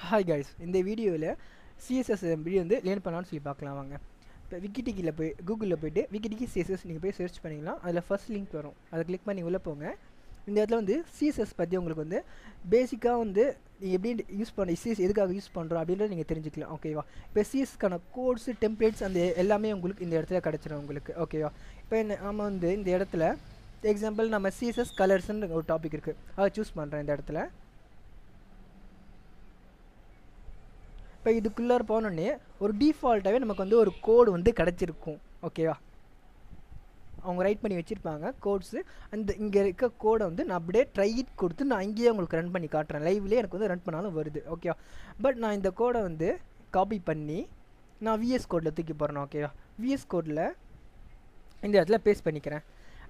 Hi guys, இந்த வீடியோவில் CSS எப்படி வந்து லேர்ன் பண்ணலாம்னு சொல்லி பார்க்கலாம் வாங்க. இப்போ விக்கிடிக்கியில் போய் கூகுளில் போய்ட்டு விக்கிடிக்கு CSS நீங்கள் போய் சர்ச் பண்ணிக்கலாம். அதில் ஃபர்ஸ்ட் லிங்க் வரும், அதை கிளிக் பண்ணி உள்ளே போங்க. இந்த இடத்துல வந்து CSS பற்றி உங்களுக்கு வந்து பேசிக்காக வந்து நீங்கள் எப்படி யூஸ் பண்ண CSS எதுக்காக யூஸ் பண்ணுறோம் அப்படின்றத நீங்கள் தெரிஞ்சுக்கலாம். ஓகேவா? இப்போ CSSக்கான கோட்ஸு டெம்ப்ளேட்ஸ் அந்த எல்லாமே உங்களுக்கு இந்த இடத்துல கிடச்சிடும் உங்களுக்கு. ஓகேவா? இப்போ நம்ம வந்து இந்த இடத்துல எக்ஸாம்பிள் நம்ம CSS கலர்ஸ்ன்னு ஒரு டாபிக் இருக்குது, அதை சூஸ் பண்ணுறேன். இந்த இடத்துல இப்போ இதுக்குள்ளார போனோடனே ஒரு டிஃபால்ட்டாகவே நமக்கு வந்து ஒரு கோடு வந்து கிடச்சிருக்கும். ஓகேவா? அவங்க ரைட் பண்ணி வச்சுருப்பாங்க கோட்ஸு. அந்த இங்கே இருக்க கோடை வந்து நான் அப்படியே ட்ரை இட் கொடுத்து நான் இங்கேயே உங்களுக்கு ரன் பண்ணி காட்டுறேன். லைவ்லேயே எனக்கு வந்து ரன் பண்ணாலும் வருது. ஓகேவா? பட் நான் இந்த கோடை வந்து காப்பி பண்ணி நான் விஎஸ் கோடில் தூக்கி போடுறேன். ஓகேவா? விஎஸ் கோடில் இந்த இடத்துல பேஸ்ட் பண்ணிக்கிறேன்.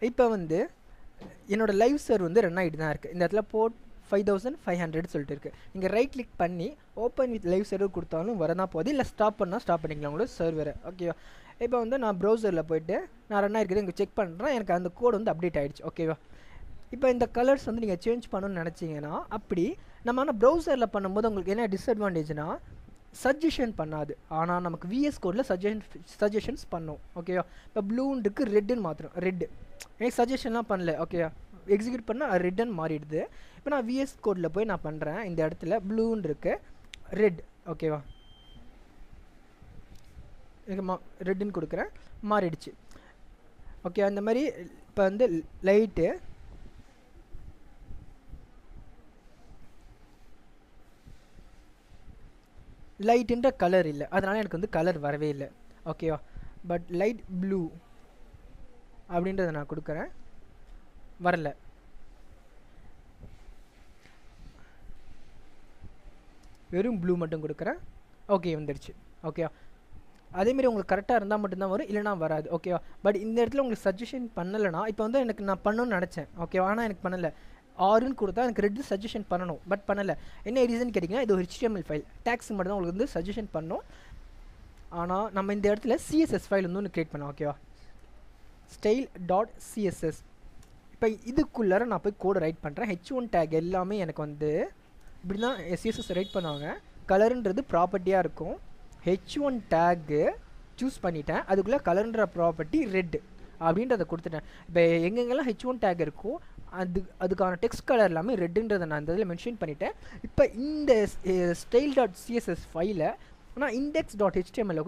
இப்போ வந்து என்னோடய லைவ் சர்வர் வந்து ரன் ஆகிட்டு தான் இருக்குது. இந்த இடத்துல போர்ட் 5500 சொல்லிட்டு இருக்குது. நீங்கள் ரைட் கிளிக் பண்ணி ஓப்பன் வித் லைவ் சர்வர் கொடுத்தாலும் வரதான் போகுது, இல்லை ஸ்டாப் பண்ணால் ஸ்டாப் பண்ணிக்கலாம் உங்களோட சர்வரை. ஓகேவா? இப்போ வந்து நான் ப்ரௌசரில் போய்ட்டு நான் ரன் ஆகிருக்குது இங்கே செக் பண்ணுறேன். எனக்கு அந்த கோடு வந்து அப்டேட் ஆகிடுச்சு. ஓகேவா? இப்போ இந்த கலர்ஸ் வந்து நீங்கள் சேஞ்ச் பண்ணணும்னு நினச்சிங்கன்னா அப்படி நம்ம ஆனால் ப்ரௌசரில் பண்ணும்போது உங்களுக்கு என்ன டிஸ்அட்வான்டேஜ்னால் சஜஷன் பண்ணாது, ஆனால் நமக்கு விஎஸ் கோடில் சஜஷன்ஸ் பண்ணும். ஓகேவா? இப்போ ப்ளூண்டுக்கு ரெட்டுன்னு மாத்திரம், ரெட்டு எனக்கு சஜஷன்லாம் பண்ணல. ஓகேவா? எக்ஸிக்யூட் பண்ணால் ரெட்டுன்னு மாறிடுது. இப்போ நான் விஎஸ் கோடில் போய் நான் பண்ணுறேன். இந்த இடத்துல ப்ளூன்னு இருக்கு, ரெட். ஓகேவா? எனக்கு ரெட்டுன்னு கொடுக்குறேன், மாறிடுச்சு. ஓகே, அந்த மாதிரி இப்போ வந்து லைட்டு லைட்டுன்ற கலர் இல்லை, அதனால் எனக்கு வந்து கலர் வரவே இல்லை. ஓகேவா? பட் லைட் ப்ளூ அப்படின்றத நான் கொடுக்குறேன், வரல. வெறும் ப்ளூ மட்டும் கொடுக்குறேன். ஓகே, வந்துடுச்சு. ஓகேவா? அதேமாரி உங்களுக்கு கரெக்டாக இருந்தால் மட்டும்தான் வரும், இல்லைனா வராது. ஓகேவா? பட் இந்த இடத்துல உங்களுக்கு சஜஷன் பண்ணலைனா இப்போ வந்து எனக்கு நான் பண்ணணும்னு நினச்சேன். ஓகேவா? ஆனால் எனக்கு பண்ணலை. ஆறுன்னு கொடுத்தா எனக்கு ரெட்டு சஜஷன் பண்ணணும், பட் பண்ணலை. என்ன ரீசன் கேட்டிங்கன்னா இது ஒரு HTML ஃபைல், டேக்ஸ் மட்டும் தான் உங்களுக்கு வந்து சஜஷன் பண்ணணும். ஆனால் நம்ம இந்த இடத்துல CSS ஃபைல் வந்து ஒன்று க்ரியேட் பண்ணோம். ஓகேவா? style.css. இப்போ இதுக்குள்ளார நான் போய் கோடு ரைட் பண்ணுறேன். H1 டேக் எல்லாமே எனக்கு வந்து இப்படி தான் CSS ரைட் பண்ணுவாங்க. கலருன்றது ப்ராப்பர்ட்டியாக இருக்கும். H1 டேக்கு சூஸ் பண்ணிட்டேன், அதுக்குள்ளே கலர்ன்ற ப்ராப்பர்ட்டி ரெட் அப்படின்றத கொடுத்துட்டேன். இப்போ எங்கெங்கெல்லாம் H1 டேக் இருக்கோ அதுக்கான டெக்ஸ்ட் கலர் எல்லாமே ரெட்டுன்றதை நான் இந்த இதில் மென்ஷன் பண்ணிட்டேன். இப்போ இந்த style.css ஃபைலை நான் index.html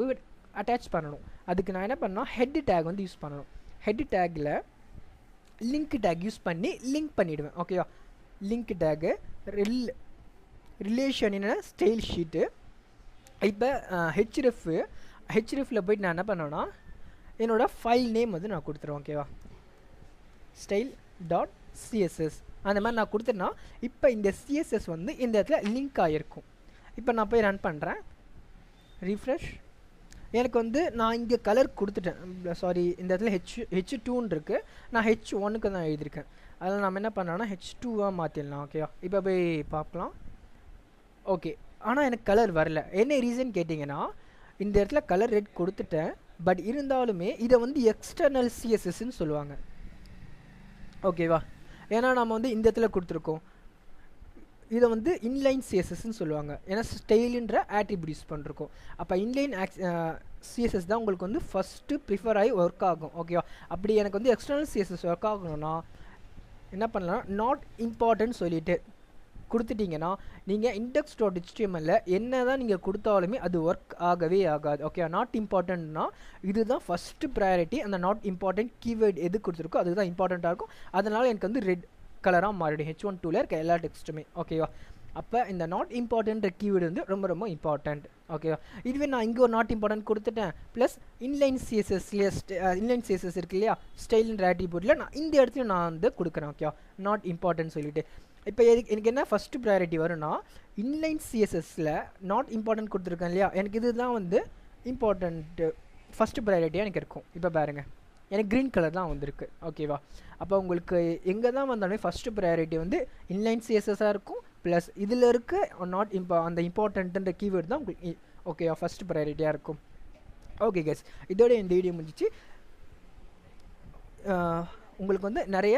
அட்டாச் பண்ணணும். அதுக்கு நான் என்ன பண்ணணும், ஹெட் டேக் வந்து யூஸ் பண்ணணும். Head tackle link take use பண்ணி லிங்க் பண்ணிவிடுவேன். ஓகேவா? லிங்க் டேக்கு ரிலேஷன் என்ன ஸ்டைல் ஷீட்டு. இப்போ ஹெச்ரெஃபில் போய்ட்டு நான் என்ன பண்ணேன்னா என்னோடய ஃபைல் நேம் வந்து நான் கொடுத்துருவேன். ஓகேவா? style.css அந்த மாதிரி நான் கொடுத்தேன்னா இப்போ இந்த CSS வந்து இந்த இடத்துல லிங்க் ஆகிருக்கும். இப்போ நான் போய் ரன் பண்ணுறேன், ரீஃப்ரெஷ். எனக்கு வந்து நான் இங்கே கலர் கொடுத்துட்டேன். சாரி, இந்த இடத்துல H2ன்னு இருக்குது, நான் H1க்கு தான் எழுதியிருக்கேன். அதில் நம்ம என்ன பண்ணோன்னா H2வாக மாற்றிடலாம். ஓகேவா? இப்போ போய் பார்க்கலாம். ஓகே, ஆனால் எனக்கு கலர் வரல. என்ன ரீசன் கேட்டிங்கன்னா இந்த இடத்துல கலர் ரெட் கொடுத்துட்டேன், பட் இருந்தாலுமே இதை வந்து எக்ஸ்டர்னல் CSSன்னு சொல்லுவாங்க. ஓகேவா? ஏன்னா நம்ம வந்து இந்த இடத்துல கொடுத்துருக்கோம், இதை வந்து இன்லைன் CSSன்னு சொல்லுவாங்க. ஏன்னா ஸ்டைலுன்ற ஆட்ரிபியூட் யூஸ் பண்ணிருக்கோம். அப்போ இன்லைன் CSS தான் உங்களுக்கு வந்து ஃபஸ்ட்டு ப்ரிஃபர் ஆகி ஒர்க் ஆகும். ஓகேவா? அப்படி எனக்கு வந்து எக்ஸ்டர்னல் CSS ஒர்க் ஆகணும்னா என்ன பண்ணலாம், நாட் இம்பார்ட்டன்ட் சொல்லிட்டு கொடுத்துட்டிங்கன்னா நீங்கள் index.html என்ன தான் நீங்கள் கொடுத்தாலுமே அது ஒர்க் ஆகவே ஆகாது. ஓகே, நாட் இம்பார்ட்டன்ட்னா இதுதான் ஃபஸ்ட்டு ப்ரையாரிட்டி. அந்த நாட் இம்பார்ட்டன்ட் கீவேர்ட் எது கொடுத்துருக்கோ அதுதான் இம்பார்ட்டண்ட்டாக இருக்கும். அதனால் எனக்கு வந்து ரெட் கலராக மாறிடும் H1 2ல் இருக்க எல்லா டெக்ஸ்ட்டுமே. ஓகேவா? அப்போ இந்த நாட் இம்பார்ட்டன்ட் கீவேர்டு வந்து ரொம்ப ரொம்ப இம்பார்ட்டண்ட். ஓகேவா? இதுவே நான் இங்கே ஒரு நாட் இம்பார்ட்டன்ட் கொடுத்துட்டேன், ப்ளஸ் இன்லைன் CSS இருக்கு இல்லையா, ஸ்டைல்ன்ற ஆட்ரிபியூட்டில் நான் இந்த இடத்துல நான் வந்து கொடுக்குறேன். ஓகேவா? நாட் இம்பார்ட்டன்ட் சொல்லிவிட்டு இப்போ எனக்கு என்ன ஃபஸ்ட்டு ப்ரையாரிட்டி வரும்னா இன்லைன் CSSல நாட் இம்பார்ட்டன்ட் கொடுத்துருக்கேன் இல்லையா, எனக்கு இதுதான் வந்து இம்பார்ட்டண்ட்டு ஃபஸ்ட்டு ப்ரையாரிட்டியாக எனக்கு இருக்கும். இப்போ பாருங்கள், எனக்கு க்ரீன் கலர் தான் வந்திருக்கு. ஓகேவா? அப்போ உங்களுக்கு எங்கே தான் வந்தாலுமே ஃபஸ்ட்டு ப்ரையாரிட்டி வந்து இன்லைன் CSSஆக இருக்கும், ப்ளஸ் இதில் இருக்க அந்த இம்பார்ட்டண்ட்டுன்ற கீவேர்டு தான் உங்களுக்கு ஓகேவா ஃபஸ்ட்டு ப்ரையாரிட்டியாக இருக்கும். ஓகே கைஸ், இதோட இந்த வீடியோ முடிஞ்சிச்சு. உங்களுக்கு வந்து நிறைய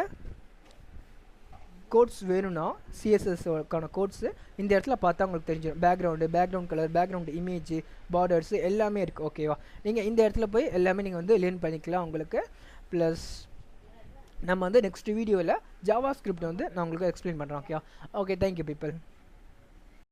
கோட்ஸ் வேணும்னா சிஎஸ்எஸ்க்கான கோட்ஸு இந்த இடத்துல பார்த்தா உங்களுக்கு தெரிஞ்சிடும். Background colour, background image, borders எல்லாமே இருக்குது. ஓகேவா, நீங்கள் இந்த இடத்துல போய் எல்லாமே நீங்கள் வந்து லேர்ன் பண்ணிக்கலாம் உங்களுக்கு. ப்ளஸ் நம்ம வந்து நெக்ஸ்ட் வீடியோவில் ஜாவா ஸ்கிரிப்ட் வந்து நான் உங்களுக்கு எக்ஸ்பிளைன் பண்ணுறேன். ஓகேவா, ஓகே, தேங்க்யூ பீப்பிள்.